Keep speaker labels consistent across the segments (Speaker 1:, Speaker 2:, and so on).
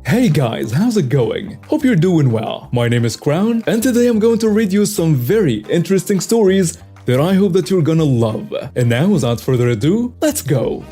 Speaker 1: Hey guys, how's it going? Hope you're doing well. My name is Crown, and today I'm going to read you some very interesting stories that I hope that you're gonna love. And now, without further ado, let's go!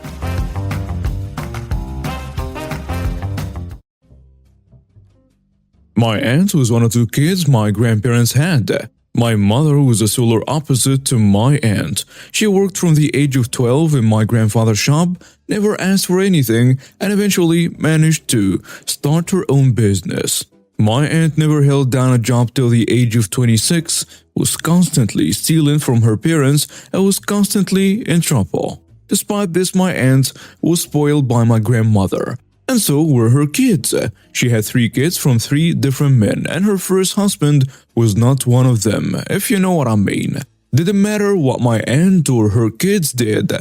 Speaker 1: My aunt was one of two kids my grandparents had. My mother was a solar opposite to my aunt. She worked from the age of 12 in my grandfather's shop, never asked for anything, and eventually managed to start her own business. My aunt never held down a job till the age of 26, was constantly stealing from her parents, and was constantly in trouble. Despite this, my aunt was spoiled by my grandmother. And so were her kids. She had 3 kids from 3 different men, and her first husband was not one of them, if you know what I mean. Didn't matter what my aunt or her kids did,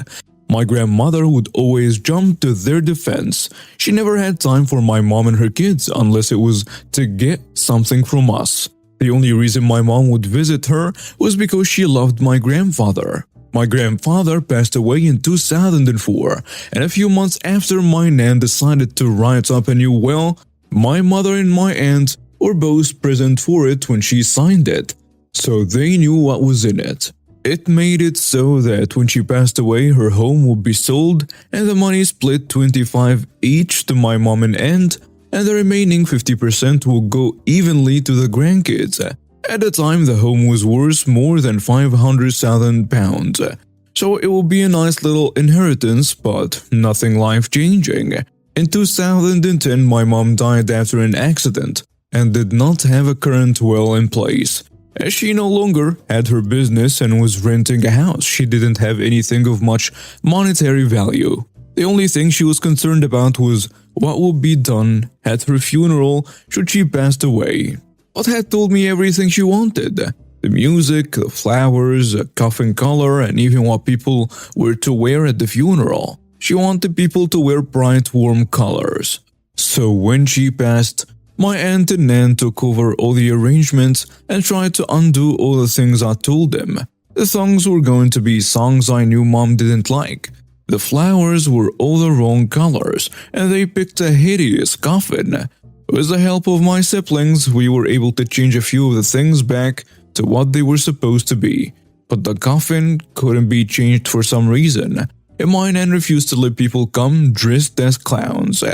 Speaker 1: my grandmother would always jump to their defense. She never had time for my mom and her kids unless it was to get something from us. The only reason my mom would visit her was because she loved my grandfather. My grandfather passed away in 2004, and a few months after my nan decided to write up a new will, my mother and my aunt were both present for it when she signed it, so they knew what was in it. It made it so that when she passed away, her home would be sold and the money split 25 each to my mom and aunt, and the remaining 50% would go evenly to the grandkids. At the time, the home was worth more than £500,000, so it would be a nice little inheritance, but nothing life-changing. In 2010, my mom died after an accident and did not have a current will in place. As she no longer had her business and was renting a house, she didn't have anything of much monetary value. The only thing she was concerned about was what would be done at her funeral should she pass away. But had told me everything she wanted. The music, the flowers, a coffin color, and even what people were to wear at the funeral. She wanted people to wear bright, warm colors. So when she passed, my aunt and nan took over all the arrangements and tried to undo all the things I told them. The songs were going to be songs I knew mom didn't like. The flowers were all the wrong colors, and they picked a hideous coffin. With the help of my siblings, we were able to change a few of the things back to what they were supposed to be, but the coffin couldn't be changed for some reason, and my nan refused to let people come dressed as clowns,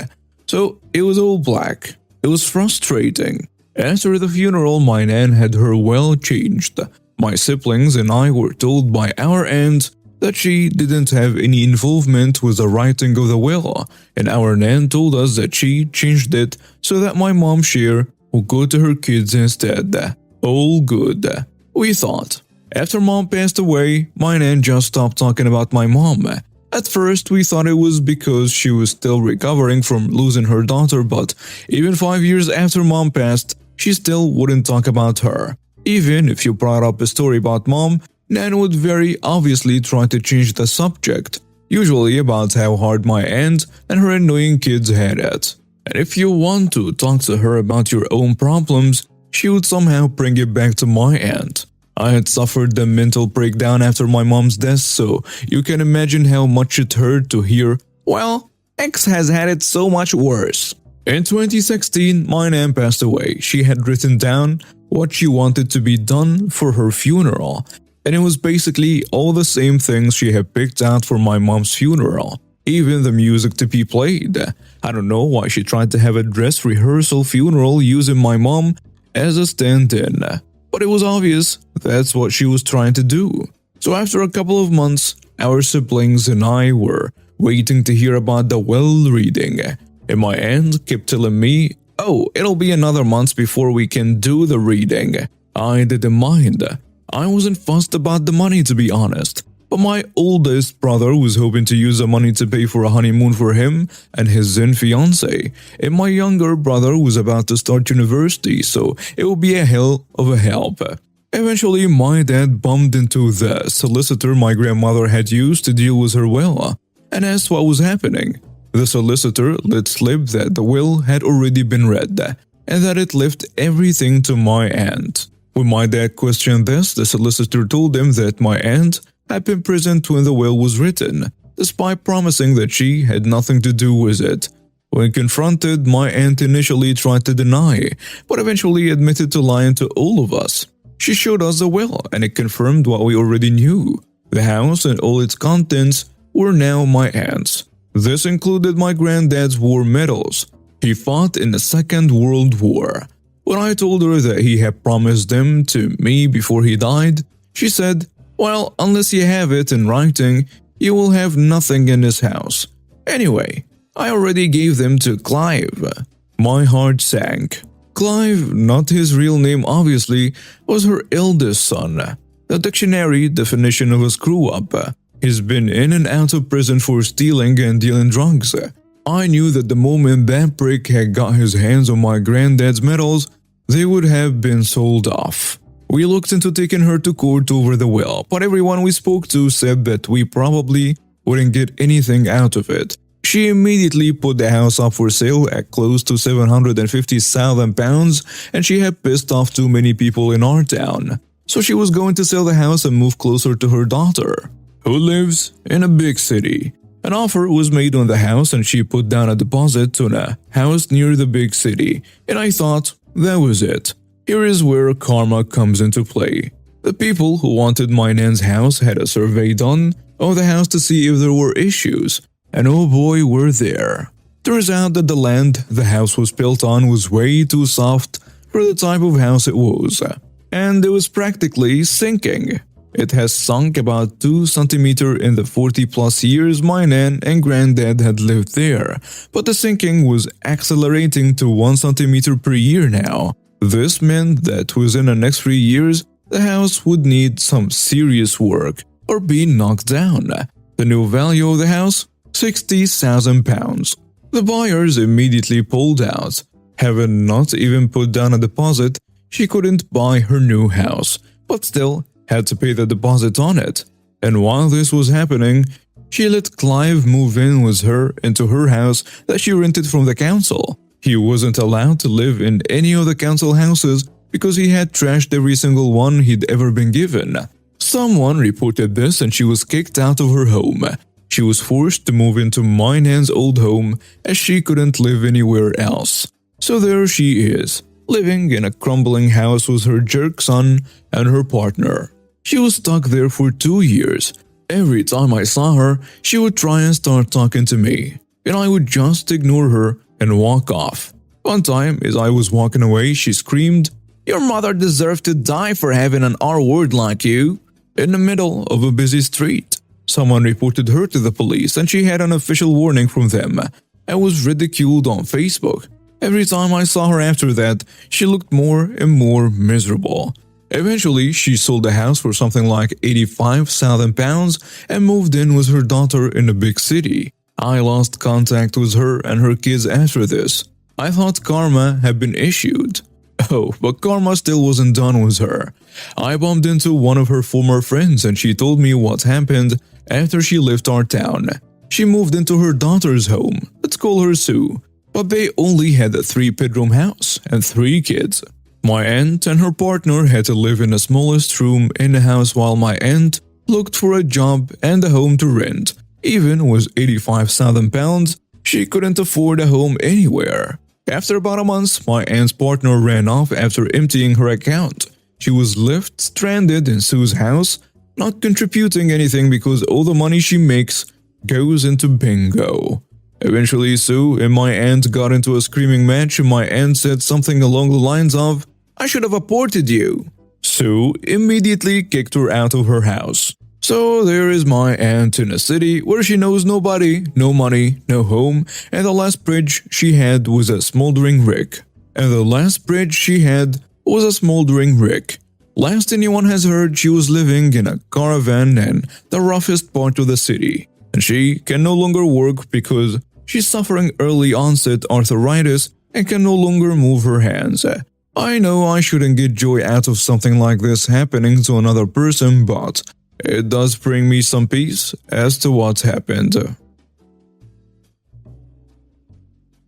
Speaker 1: so it was all black. It was frustrating. After the funeral, my nan had her will changed. My siblings and I were told by our aunt that she didn't have any involvement with the writing of the will, and our nan told us that she changed it so that my mom's share would go to her kids instead. All good, we thought. After mom passed away, my nan just stopped talking about my mom. At first, we thought it was because she was still recovering from losing her daughter, but even 5 years after mom passed, she still wouldn't talk about her. Even if you brought up a story about mom, Nan would very obviously try to change the subject, usually about how hard my aunt and her annoying kids had it. And if you want to talk to her about your own problems, she would somehow bring it back to my aunt. I had suffered the mental breakdown after my mom's death, so you can imagine how much it hurt to hear, well, X has had it so much worse. In 2016, my aunt passed away. She had written down what she wanted to be done for her funeral, and it was basically all the same things she had picked out for my mom's funeral, even the music to be played. I don't know why she tried to have a dress rehearsal funeral using my mom as a stand-in, but it was obvious that's what she was trying to do. So after a couple of months, our siblings and I were waiting to hear about the will reading, and my aunt kept telling me, "Oh, it'll be another month before we can do the reading." I didn't mind. I wasn't fussed about the money, to be honest, but my oldest brother was hoping to use the money to pay for a honeymoon for him and his then fiancée, and my younger brother was about to start university, so it would be a hell of a help. Eventually, my dad bumped into the solicitor my grandmother had used to deal with her will, and asked what was happening. The solicitor let slip that the will had already been read, and that it left everything to my aunt. When my dad questioned this, the solicitor told him that my aunt had been present when the will was written, despite promising that she had nothing to do with it. When confronted, my aunt initially tried to deny, but eventually admitted to lying to all of us. She showed us the will, and it confirmed what we already knew. The house and all its contents were now my aunt's. This included my granddad's war medals. He fought in the Second World War. When I told her that he had promised them to me before he died, she said, "Well, unless you have it in writing, you will have nothing in this house. Anyway, I already gave them to Clive." My heart sank. Clive, not his real name obviously, was her eldest son. The dictionary definition of a screw-up. He's been in and out of prison for stealing and dealing drugs. I knew that the moment that prick had got his hands on my granddad's medals, they would have been sold off. We looked into taking her to court over the will, but everyone we spoke to said that we probably wouldn't get anything out of it. She immediately put the house up for sale at close to £750,000, and she had pissed off too many people in our town. So she was going to sell the house and move closer to her daughter, who lives in a big city. An offer was made on the house and she put down a deposit on a house near the big city, and I thought that was it. Here is where karma comes into play. The people who wanted my nan's house had a survey done of the house to see if there were issues, and oh boy were there. Turns out that the land the house was built on was way too soft for the type of house it was, and it was practically sinking. It has sunk about 2 centimeters in the 40 plus years my nan and granddad had lived there, but the sinking was accelerating to 1 centimeter per year now. This meant that within the next 3 years, the house would need some serious work or be knocked down. The new value of the house? £60,000. The buyers immediately pulled out. Having not even put down a deposit, she couldn't buy her new house, but still had to pay the deposit on it. And while this was happening, she let Clive move in with her into her house that she rented from the council. He wasn't allowed to live in any of the council houses because he had trashed every single one he'd ever been given. Someone reported this and she was kicked out of her home. She was forced to move into my nan's old home as she couldn't live anywhere else. So there she is, living in a crumbling house with her jerk son and her partner. She was stuck there for 2 years. Every time I saw her, she would try and start talking to me, and I would just ignore her and walk off. One time, as I was walking away, she screamed, "Your mother deserved to die for having an R-word like you," in the middle of a busy street. Someone reported her to the police and she had an official warning from them and was ridiculed on Facebook. Every time I saw her after that, she looked more and more miserable. Eventually, she sold the house for something like £85,000 and moved in with her daughter in a big city. I lost contact with her and her kids after this. I thought karma had been issued. Oh, but karma still wasn't done with her. I bumped into one of her former friends and she told me what happened after she left our town. She moved into her daughter's home, let's call her Sue, but they only had a 3-bedroom house and 3 kids. My aunt and her partner had to live in the smallest room in the house while my aunt looked for a job and a home to rent. Even with £85,000, she couldn't afford a home anywhere. After about a month, my aunt's partner ran off after emptying her account. She was left stranded in Sue's house, not contributing anything because all the money she makes goes into bingo. Eventually, Sue and my aunt got into a screaming match and my aunt said something along the lines of, "I should have aborted you." Sue immediately kicked her out of her house. So there is my aunt in a city where she knows nobody, no money, no home, and the last bridge she had was a smoldering rick. Last anyone has heard, she was living in a caravan in the roughest part of the city, and she can no longer work because she's suffering early onset arthritis and can no longer move her hands. I know I shouldn't get joy out of something like this happening to another person, but it does bring me some peace as to what's happened.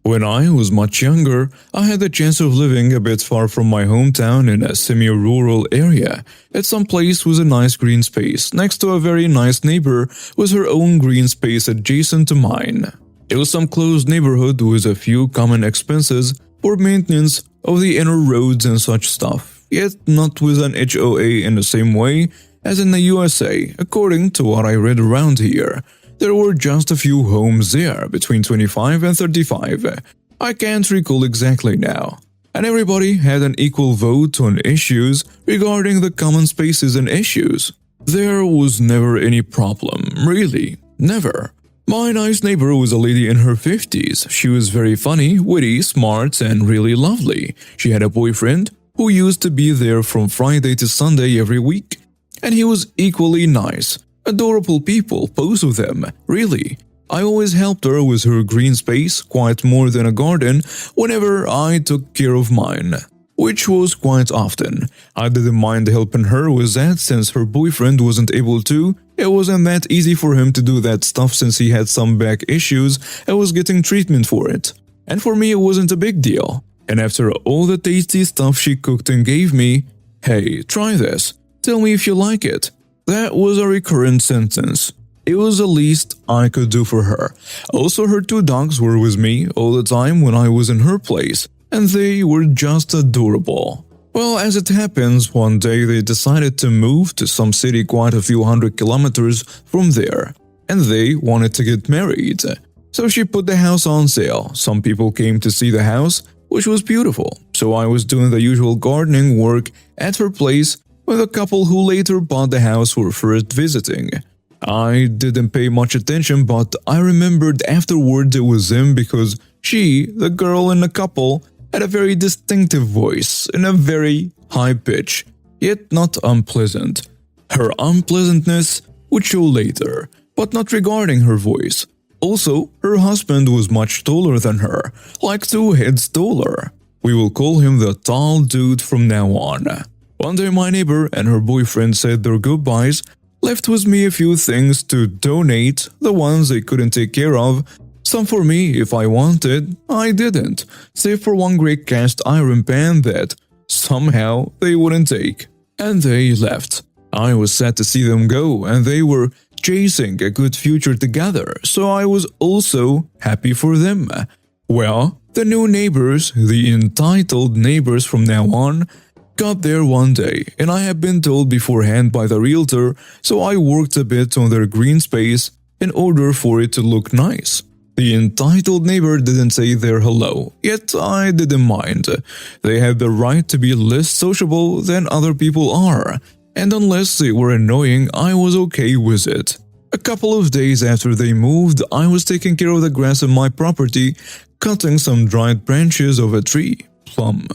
Speaker 1: When I was much younger, I had the chance of living a bit far from my hometown in a semi-rural area, at some place with a nice green space, next to a very nice neighbor with her own green space adjacent to mine. It was some closed neighborhood with a few common expenses for maintenance of the inner roads and such stuff, yet not with an HOA in the same way as in the USA, according to what I read around here. There were just a few homes there, between 25 and 35. I can't recall exactly now. And everybody had an equal vote on issues regarding the common spaces and issues. There was never any problem, really, never. My nice neighbor was a lady in her 50s. She was very funny, witty, smart, and really lovely. She had a boyfriend who used to be there from Friday to Sunday every week. And he was equally nice. Adorable people, both of them, really. I always helped her with her green space, quite more than a garden, whenever I took care of mine, which was quite often. I didn't mind helping her with that since her boyfriend wasn't able to. It wasn't that easy for him to do that stuff since he had some back issues and was getting treatment for it. And for me it wasn't a big deal. And after all the tasty stuff she cooked and gave me, "Hey, try this. Tell me if you like it." That was a recurrent sentence. It was the least I could do for her. Also, her 2 dogs were with me all the time when I was in her place, and they were just adorable. Well, as it happens, one day they decided to move to some city quite a few hundred kilometers from there, and they wanted to get married. So she put the house on sale. Some people came to see the house, which was beautiful. So I was doing the usual gardening work at her place when the couple who later bought the house were first visiting. I didn't pay much attention, but I remembered afterward it was him because she, the girl in the couple, had a very distinctive voice in a very high pitch, yet not unpleasant. Her unpleasantness would show later, but not regarding her voice. Also, her husband was much taller than her, like 2 heads taller. We will call him the tall dude from now on. One day my neighbor and her boyfriend said their goodbyes, left with me a few things to donate, the ones they couldn't take care of, some for me if I wanted, I didn't, save for one great cast iron pan that somehow they wouldn't take. And they left. I was sad to see them go, and they were chasing a good future together, so I was also happy for them. Well, the new neighbors, the entitled neighbors from now on, got there one day, and I had been told beforehand by the realtor, so I worked a bit on their green space in order for it to look nice. The entitled neighbor didn't say their hello, yet I didn't mind. They had the right to be less sociable than other people are, and unless they were annoying, I was okay with it. A couple of days after they moved, I was taking care of the grass on my property, cutting some dried branches of a tree, plum,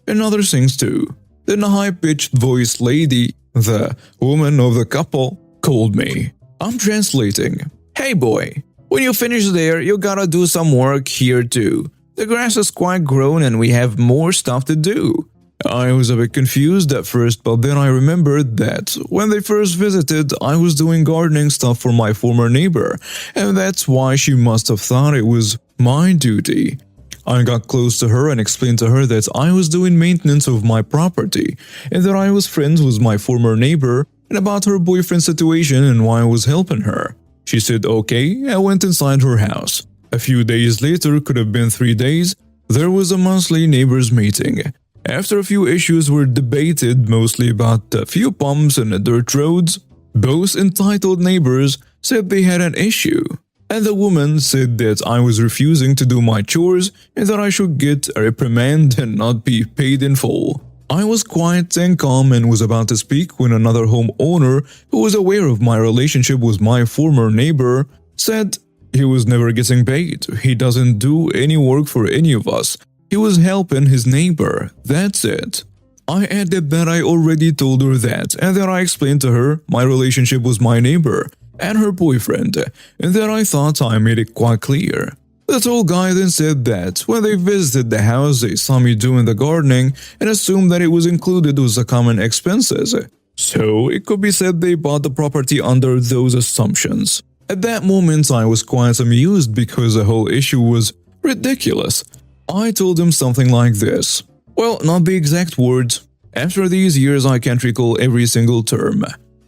Speaker 1: and other things too. Then a high-pitched voiced lady, the woman of the couple, called me. I'm translating. "Hey boy, when you finish there, you gotta do some work here too. The grass is quite grown and we have more stuff to do." I was a bit confused at first, but then I remembered that when they first visited, I was doing gardening stuff for my former neighbor, and that's why she must have thought it was my duty. I got close to her and explained to her that I was doing maintenance of my property and that I was friends with my former neighbor and about her boyfriend's situation and why I was helping her. She said okay and went inside her house. A few days later, could have been 3 days, there was a monthly neighbors meeting. After a few issues were debated, mostly about a few pumps and the dirt roads, both entitled neighbors said they had an issue. And the woman said that I was refusing to do my chores and that I should get a reprimand and not be paid in full. I was quiet and calm and was about to speak when another homeowner who was aware of my relationship with my former neighbor said he was never getting paid. He doesn't do any work for any of us. He was helping his neighbor. That's it. I added that I already told her that and that I explained to her my relationship with my neighbor and her boyfriend, and that I thought I made it quite clear. The tall guy then said that when they visited the house, they saw me doing the gardening and assumed that it was included with the common expenses. So it could be said they bought the property under those assumptions. At that moment, I was quite amused because the whole issue was ridiculous. I told him something like this. Well, not the exact words. After these years, I can't recall every single term.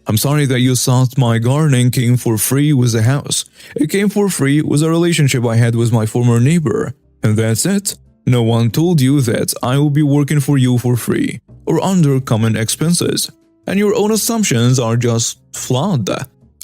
Speaker 1: I'm sorry that you thought my gardening came for free with the house. It came for free with a relationship I had with my former neighbor. And that's it. No one told you that I will be working for you for free or under common expenses. And your own assumptions are just flawed.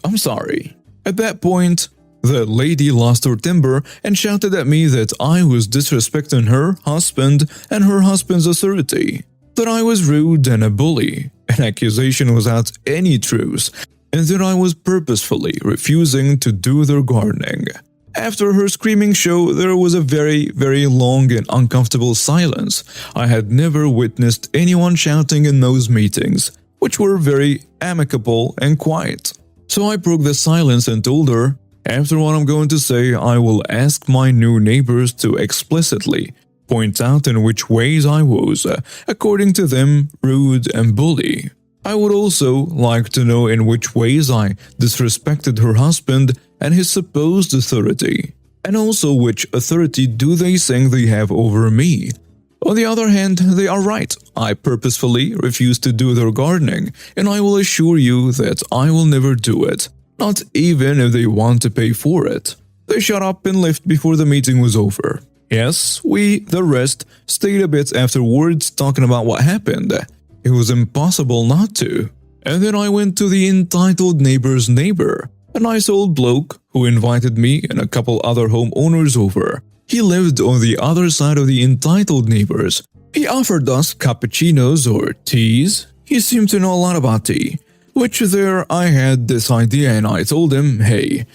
Speaker 1: I'm sorry. At that point, the lady lost her temper and shouted at me that I was disrespecting her husband and her husband's authority, that I was rude and a bully, an accusation without any truth, and that I was purposefully refusing to do their gardening. After her screaming show, there was a very long and uncomfortable silence. I had never witnessed anyone shouting in those meetings, which were very amicable and quiet. So I broke the silence and told her, after what I'm going to say, I will ask my new neighbors to explicitly point out in which ways I was, according to them, rude and bully. I would also like to know in which ways I disrespected her husband and his supposed authority, and also which authority do they think they have over me. On the other hand, they are right. I purposefully refuse to do their gardening, and I will assure you that I will never do it, not even if they want to pay for it. They shut up and left before the meeting was over. Yes, we, the rest, stayed a bit afterwards talking about what happened. It was impossible not to. And then I went to the entitled neighbor's neighbor, a nice old bloke who invited me and a couple other homeowners over. He lived on the other side of the entitled neighbors. He offered us cappuccinos or teas. He seemed to know a lot about tea. Which there I had this idea and I told him, hey,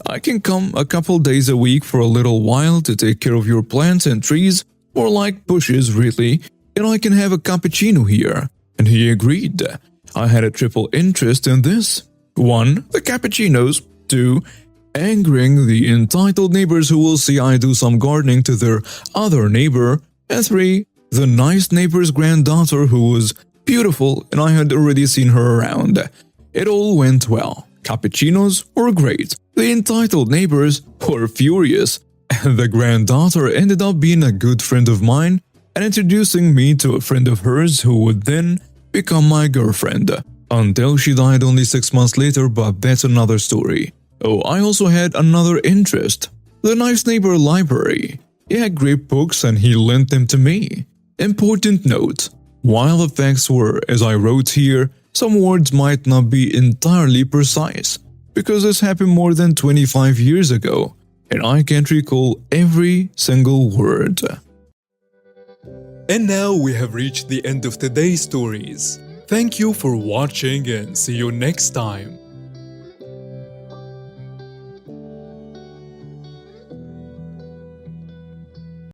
Speaker 1: I can come a couple days a week for a little while to take care of your plants and trees, more like bushes really, and I can have a cappuccino here. And he agreed. I had a triple interest in this. 1. The cappuccinos. 2. Angering the entitled neighbors who will see I do some gardening to their other neighbor. And 3. The nice neighbor's granddaughter who was beautiful and I had already seen her around. It all went well. Cappuccinos were great. The entitled neighbors were furious. And the granddaughter ended up being a good friend of mine and introducing me to a friend of hers who would then become my girlfriend. Until she died only 6 months later, but that's another story. Oh, I also had another interest. The nice neighbor library. He had great books and he lent them to me. Important note. While the facts were as I wrote here, some words might not be entirely precise, because this happened more than 25 years ago, and I can't recall every single word.
Speaker 2: And now we have reached the end of today's stories. Thank you for watching and see you next time.